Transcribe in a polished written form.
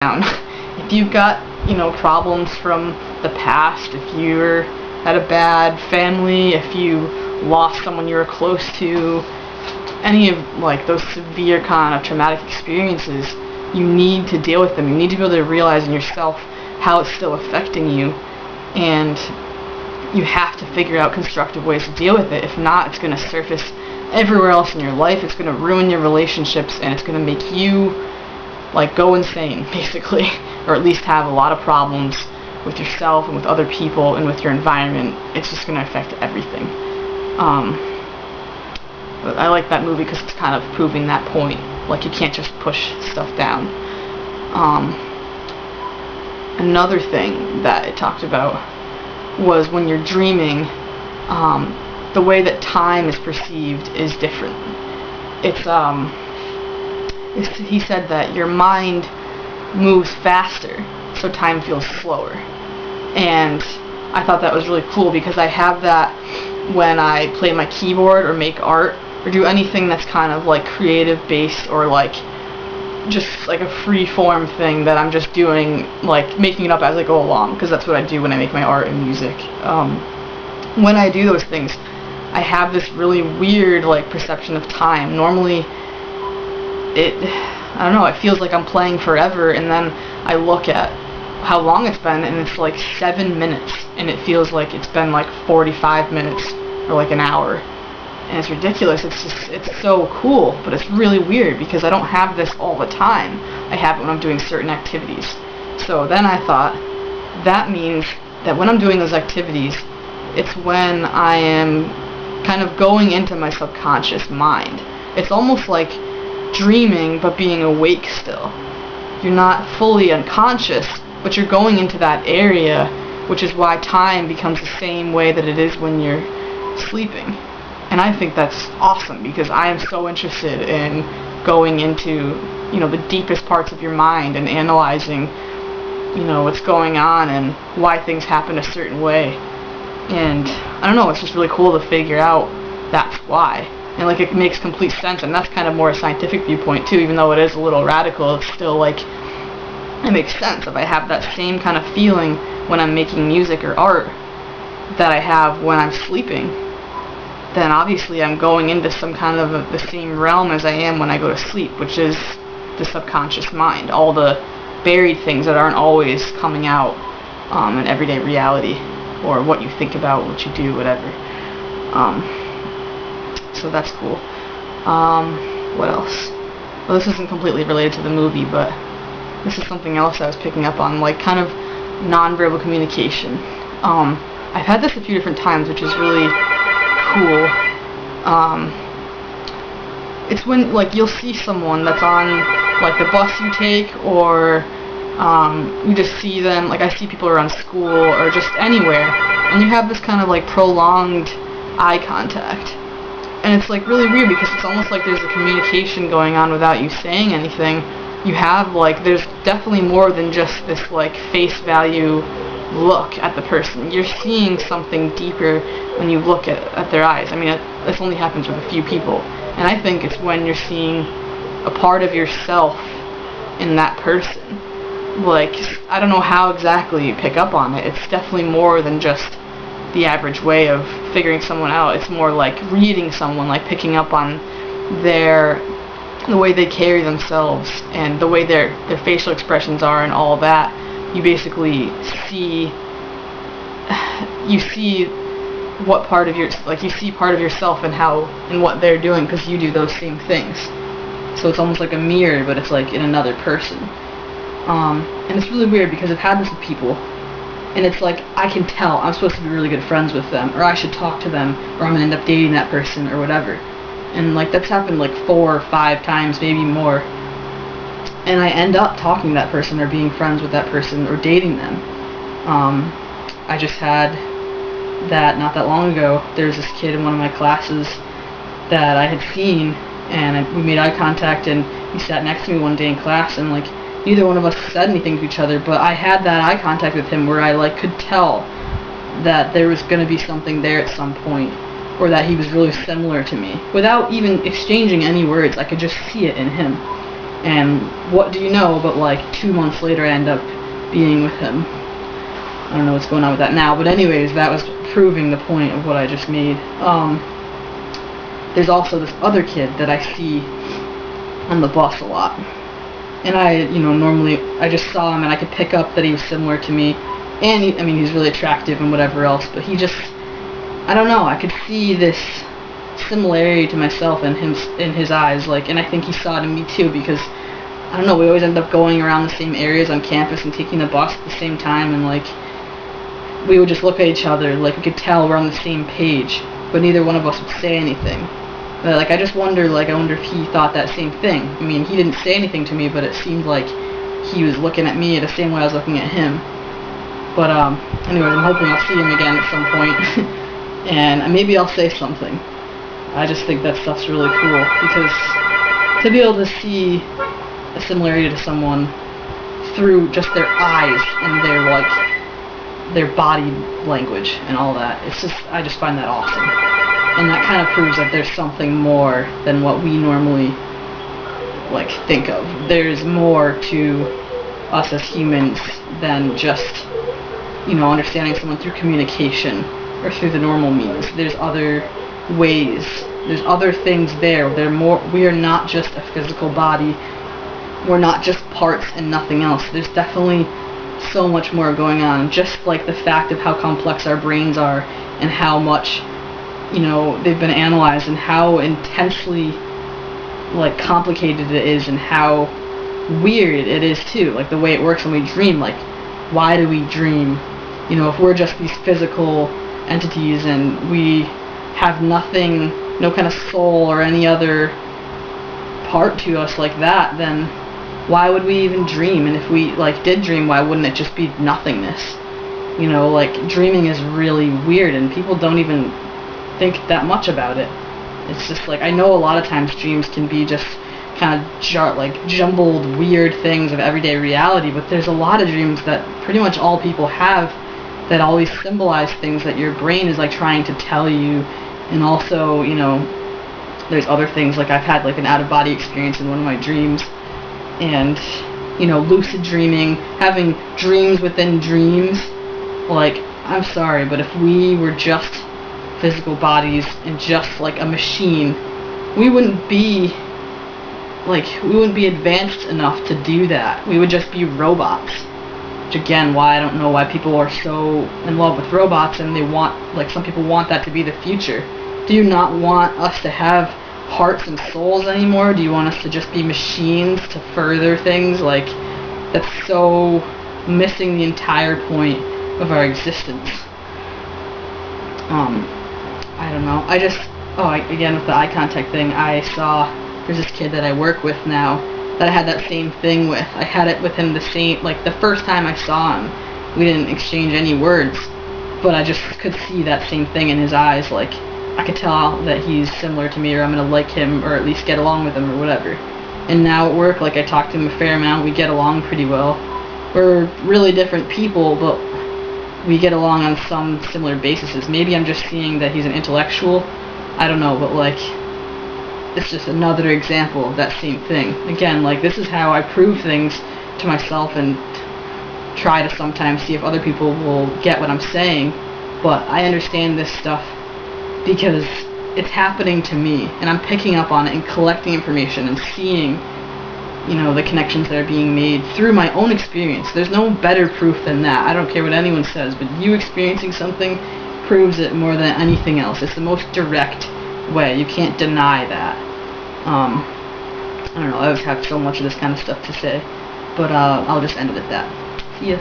down. If you've got, problems from the past, if you're had a bad family, if you lost someone you were close to, any of those severe kind of traumatic experiences, you need to deal with them. You need to be able to realize in yourself how it's still affecting you, and you have to figure out constructive ways to deal with it. If not, it's going to surface everywhere else in your life. It's going to ruin your relationships, and it's going to make you go insane, basically, or at least have a lot of problems with yourself and with other people and with your environment. It's just going to affect everything. But I like that movie because it's kind of proving that point. You can't just push stuff down. Another thing that it talked about was when you're dreaming, the way that time is perceived is different. He said that your mind moves faster, so time feels slower. And I thought that was really cool because I have that when I play my keyboard or make art or do anything that's kind of creative based or just a free form thing that I'm just doing, making it up as I go along, because that's what I do when I make my art and music. When I do those things, I have this really weird perception of time. Normally I don't know, it feels like I'm playing forever, and then I look at how long it's been, and it's 7 minutes, and it feels like it's been 45 minutes or an hour, and it's ridiculous. It's so cool, but it's really weird because I don't have this all the time. I have it when I'm doing certain activities. So then I thought, that means that when I'm doing those activities, it's when I am kind of going into my subconscious mind. It's almost like dreaming but being awake still. You're not fully unconscious, but you're going into that area, which is why time becomes the same way that it is when you're sleeping. And I think that's awesome because I am so interested in going into, the deepest parts of your mind and analyzing, what's going on and why things happen a certain way. And I don't know, it's just really cool to figure out that's why. And it makes complete sense, and that's kind of more a scientific viewpoint too, even though it is a little radical. It's still it makes sense. If I have that same kind of feeling when I'm making music or art that I have when I'm sleeping, then obviously I'm going into some kind of the same realm as I am when I go to sleep, which is the subconscious mind, all the buried things that aren't always coming out in everyday reality, or what you think about, what you do, whatever. So that's cool. What else? Well, this isn't completely related to the movie, but this is something else I was picking up on, kind of nonverbal communication. I've had this a few different times, which is really cool. It's when you'll see someone that's on the bus you take, or you just see them, I see people around school or just anywhere, and you have this kind of prolonged eye contact. And it's really weird because it's almost like there's a communication going on without you saying anything. You have there's definitely more than just this face value look at the person. You're seeing something deeper when you look at their eyes. I mean, this only happens with a few people. And I think it's when you're seeing a part of yourself in that person. I don't know how exactly you pick up on it. It's definitely more than just the average way of figuring someone out. It's more reading someone, picking up on the way they carry themselves and the way their facial expressions are and all that. You basically see what part of your you see part of yourself and what they're doing because you do those same things. So it's almost like a mirror, but it's in another person. And it's really weird because I've had this with people, and it's I can tell I'm supposed to be really good friends with them, or I should talk to them, or I'm going to end up dating that person, or whatever. And that's happened 4 or 5 times, maybe more. And I end up talking to that person, or being friends with that person, or dating them. I just had that not that long ago. There's this kid in one of my classes that I had seen, and we made eye contact, and he sat next to me one day in class, and neither one of us said anything to each other, but I had that eye contact with him where I could tell that there was going to be something there at some point, or that he was really similar to me. Without even exchanging any words, I could just see it in him. And what do you know, but like 2 months later I end up being with him. I don't know what's going on with that now, but anyways, that was proving the point of what I just made. There's also this other kid that I see on the bus a lot. And normally I just saw him and I could pick up that he was similar to me. And he's really attractive and whatever else, but he just, I don't know, I could see this similarity to myself in his eyes, like, and I think he saw it in me too, because I don't know, we always end up going around the same areas on campus and taking the bus at the same time, and like we would just look at each other, like we could tell we're on the same page, but neither one of us would say anything. But like I just wonder, I wonder if he thought that same thing. I mean, he didn't say anything to me, but it seemed like he was looking at me the same way I was looking at him. But anyways, I'm hoping I'll see him again at some point, and maybe I'll say something. I just think that stuff's really cool, because to be able to see a similarity to someone through just their eyes and their body language and all that, I just find that awesome. And that kind of proves that there's something more than what we normally think of. There's more to us as humans than just understanding someone through communication or through the normal means. There's other ways. There's other things there. We are not just a physical body. We're not just parts and nothing else. There's definitely so much more going on. Just like the fact of how complex our brains are and how much they've been analyzed, and how intensely complicated it is, and how weird it is too. Like the way it works when we dream. Like, why do we dream? If we're just these physical entities and we have nothing, no kind of soul or any other part to us like that, then why would we even dream? And if we did dream, why wouldn't it just be nothingness? Dreaming is really weird, and people don't even think that much about it. It's just I know a lot of times dreams can be just kind of jumbled weird things of everyday reality, but there's a lot of dreams that pretty much all people have that always symbolize things that your brain is trying to tell you. And also, there's other things, I've had an out-of-body experience in one of my dreams, and lucid dreaming, having dreams within dreams. I'm sorry, but if we were just physical bodies and just a machine, we wouldn't be advanced enough to do that. We would just be robots. Which again, why I don't know why people are so in love with robots, and they want, some people want that to be the future. Do you not want us to have hearts and souls anymore? Do you want us to just be machines to further things? That's so missing the entire point of our existence. I don't know. Again, with the eye contact thing, I saw there's this kid that I work with now that I had that same thing with. I had it with him the first time I saw him, we didn't exchange any words, but I just could see that same thing in his eyes. I could tell that he's similar to me, or I'm going to like him, or at least get along with him, or whatever. And now at work, I talk to him a fair amount, we get along pretty well. We're really different people, but we get along on some similar bases. Maybe I'm just seeing that he's an intellectual, I don't know, but it's just another example of that same thing. Again, this is how I prove things to myself and try to sometimes see if other people will get what I'm saying, but I understand this stuff because it's happening to me, and I'm picking up on it and collecting information and seeing, the connections that are being made through my own experience. There's no better proof than that. I don't care what anyone says, but you experiencing something proves it more than anything else. It's the most direct way. You can't deny that. I don't know, I always have so much of this kind of stuff to say, but I'll just end it at that. See ya.